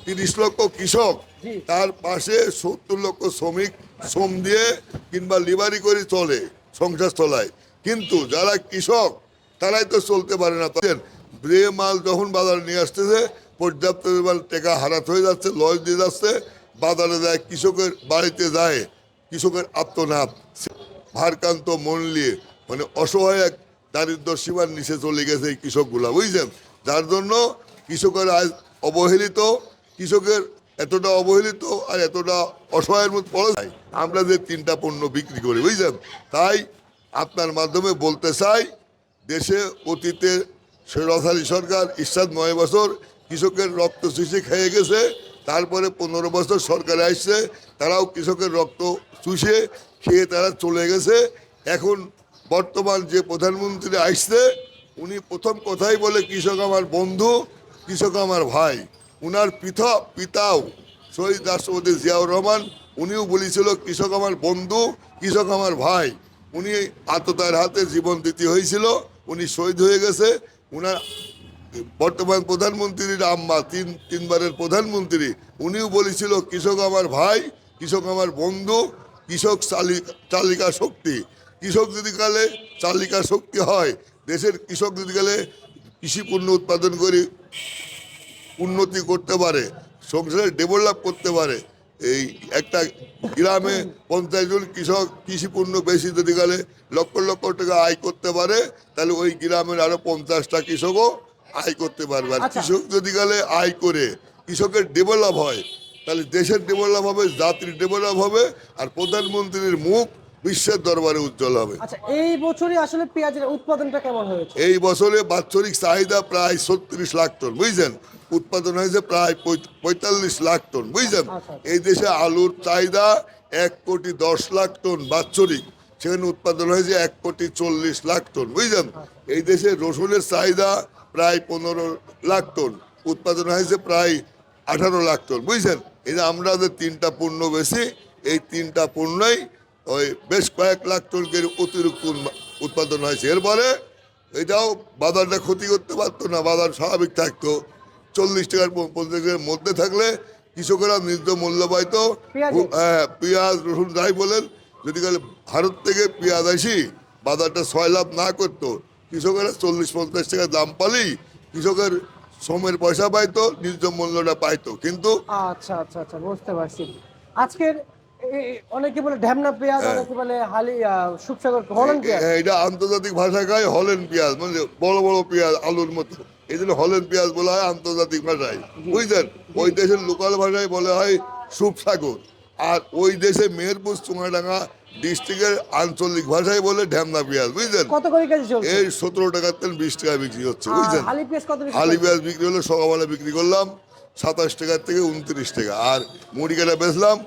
30 লক্ষ কৃষক, তার পাশে 70 লক্ষ শ্রমিক শ্রম দিয়ে কিংবা লিভারি করে চলে, সংসার চলায়। কিন্তু যারা কৃষক তারাই তো চলতে পারে না। যে মাল যখন বাজারে নিয়ে আসতেছে পর্যাপ্ত পরিমাণ টাকা হারাত হয়ে যাচ্ছে, লস দিয়ে যাচ্ছে, বাজারে যায়, কৃষকের বাড়িতে যায়, কৃষকের আত্মনাদ, ভারকান্ত মন নিয়ে, মানে অসহায় এক দারিদ্র সীমার নিচে চলে গেছে এই কৃষকগুলা, বুঝছেন? যার জন্য কৃষকের আজ অবহেলিত, কৃষকের এতটা অবহেলিত আর এতটা অসহায়ের মধ্যে পড়ে যায়। আমরা যে 3টা পণ্য বিক্রি করি, বুঝছেন? তাই আপনার মাধ্যমে বলতে চাই, দেশে অতীতে সৈয়দ আলী সরকার ইরশাদ 9 বছর কৃষকের রক্ত চুষে খেয়ে গেছে, তারপরে 15 বছর সরকারে আসছে, তারাও কৃষকের রক্ত চুষে খেয়ে তারা চলে গেছে। এখন বর্তমান যে প্রধানমন্ত্রী আসছে উনি প্রথম কথাই বলে কৃষক আমার বন্ধু, কৃষক আমার ভাই। উনার পিতাও শহীদ রাষ্ট্রপতি জিয়াউর রহমান, উনিও বলেছিল কৃষক আমার বন্ধু, কৃষক আমার ভাই। উনি আততার হাতে জীবন দিতে হয়েছিল, উনি শহীদ হয়ে গেছে। উনার বর্তমান প্রধানমন্ত্রীর আম্মা, তিনবারের প্রধানমন্ত্রী, উনিও বলেছিল কৃষক আমার ভাই, কৃষক আমার বন্ধু, কৃষক চালিকা শক্তি। কৃষক যদি কালে চালিকা শক্তি হয়, দেশের কৃষক যদি কালে কৃষি পণ্য উৎপাদন করে উন্নতি করতে পারে, সংসারে ডেভেলপ করতে পারে, এই একটা গ্রামে 50 জন কৃষক কৃষি পণ্য বেশি যদি গেলে লক্ষ লক্ষ টাকা আয় করতে পারে, তাহলে ওই গ্রামের আরো 50টা কৃষকও আয় করতে পারবে। আর কৃষক যদি গেলে আয় করে কৃষকের ডেভেলপ হয়, তাহলে দেশের ডেভেলপ হবে, জাতির ডেভেলপ হবে, আর প্রধানমন্ত্রীর মুখ বিশ্বের দরবারে উজ্জ্বল হবে। আচ্ছা, এই বছরই আসলে পেঁয়াজের উৎপাদনটা কেমন হয়েছে? এই বছরে বাৎসরিক চাহিদা প্রায় 36 লাখ টন, বুঝছেন? উৎপাদন হয়েছে প্রায় 45 লাখ টন, বুঝছেন? এই দেশে আলুর চাহিদা 1,10,00,000 টন বাৎসরিক, সেখানে উৎপাদন হয়েছে 1,40,00,000 টন, বুঝছেন? এই দেশে রসুনের চাহিদা প্রায় 15 লাখ টন, উৎপাদন হয়েছে প্রায় 18 লাখ টন, বুঝছেন? এই যে আমরা যে 3টা পণ্য বেশি, এই 3টা পণ্যই ওই বেশ কয়েক লাখ টন অতিরিক্ত উৎপাদন হয়েছে। এরপরে এটাও বাজারটা ক্ষতি করতে পারতো না, বাজার স্বাভাবিক থাকতো। 40 টাকার 50 টাকার মধ্যে থাকলে কৃষকেরা ন্যায্য মূল্য পাইতো। হ্যাঁ, পেঁয়াজ রসুন যাই বলেন, যদি কালে ভারত থেকে পেঁয়াজ আসি বাজারটা 6 লাভ না করতো, কৃষকেরা 40-50 টাকা দাম পালেই কৃষকের শ্রমের পয়সা পাইতো, ন্যায্য মূল্যটা পাইতো। কিন্তু আচ্ছা আচ্ছা আচ্ছা, বুঝতে পারছি। আজকের অনেকে বলে ঢ্যামনা পেঁয়াজ, অনেকে বলে সুপসাগর হল্যান্ড পেঁয়াজ। এটা আন্তর্জাতিক ভাষায় কয় হল্যান্ড পেঁয়াজ, মানে বড় বড় পেঁয়াজ আলুর মতো, এই জন্য হল্যান্ড পেঁয়াজ বলা হয় আন্তর্জাতিক ভাষায়, বুঝলেন? ওই দেশের লোকাল ভাষায় বলা হয় সুপসাগর। আর ওই দেশে মেহেরপুর চুঙাডাঙ্গা ডিস্ট্রিক্টের আঞ্চলিক ভাষায় বলে ঢ্যামনা পেঁয়াজ, বুঝলেন? কত করে কেজি চলছে? এই 17 টাকার তেল 20 টাকা বিক্রি হচ্ছে, বুঝলেন? হালি পেঁয়াজ কত? হালি পেঁয়াজ বিক্রি হলো সকালবেলা বিক্রি করলাম 27 টাকার থেকে 29 টাকা, আর মুড়ি কাটা বেচলাম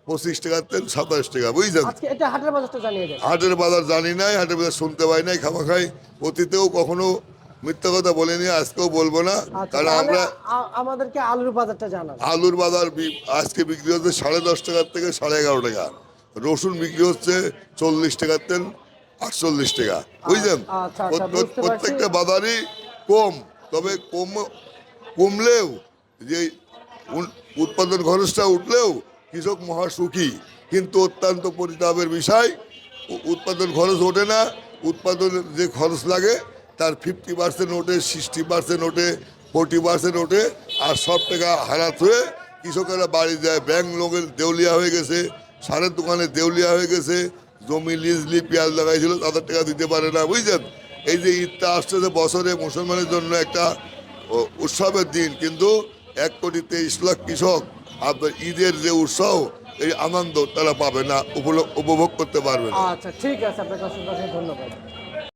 25 টাকার তেল 27 টাকা, বুঝছেন? এটা হাটের বাজারটা জানিয়ে দেন। হাটের বাজার জানি নাই, হাটের বাজার শুনতে পাই নাই, খামাখাই অতীতেও কখনো মিথ্যা কথা বলিনি, আজকেও বলবো না। কারণ আমরা আমাদেরকে আলুর বাজারটা জানান। আলুর বাজার আজকে বিক্রি হচ্ছে 10.5 টাকার থেকে 11.5 টাকা। রসুন বিক্রি হচ্ছে 40 টাকার তেল 48 টাকা, বুঝলেন? প্রত্যেকটা বাজারই কম, তবে কমলেও যে উৎপাদন খরচটা উঠলেও কৃষক মহা সুখী। কিন্তু অত্যন্ত পরিতাপের বিষয়, উৎপাদন খরচ ওঠে না। উৎপাদনের যে খরচ লাগে তার 50% ওঠে, 60% ওঠে, 40% ওঠে, আর সব টাকা হারাত হয়ে কৃষকেরা বাড়ি যায়। ব্যাংক লোকের দেউলিয়া হয়ে গেছে, সারের দোকানে দেউলিয়া হয়ে গেছে, জমি লিজলি পেঁয়াজ লাগাইছিল তাদের টাকা দিতে পারে না, বুঝছেন? এই যে ঈদটা আসতেছে বছরে মুসলমানের জন্য একটা উৎসবের দিন, কিন্তু 1,23,00,000 কৃষক আপনার ঈদের যে উৎসব, এই আনন্দ তারা পাবে না, উপভোগ করতে পারবে না। আচ্ছা, ঠিক আছে, আপনাকে অসংখ্য ধন্যবাদ।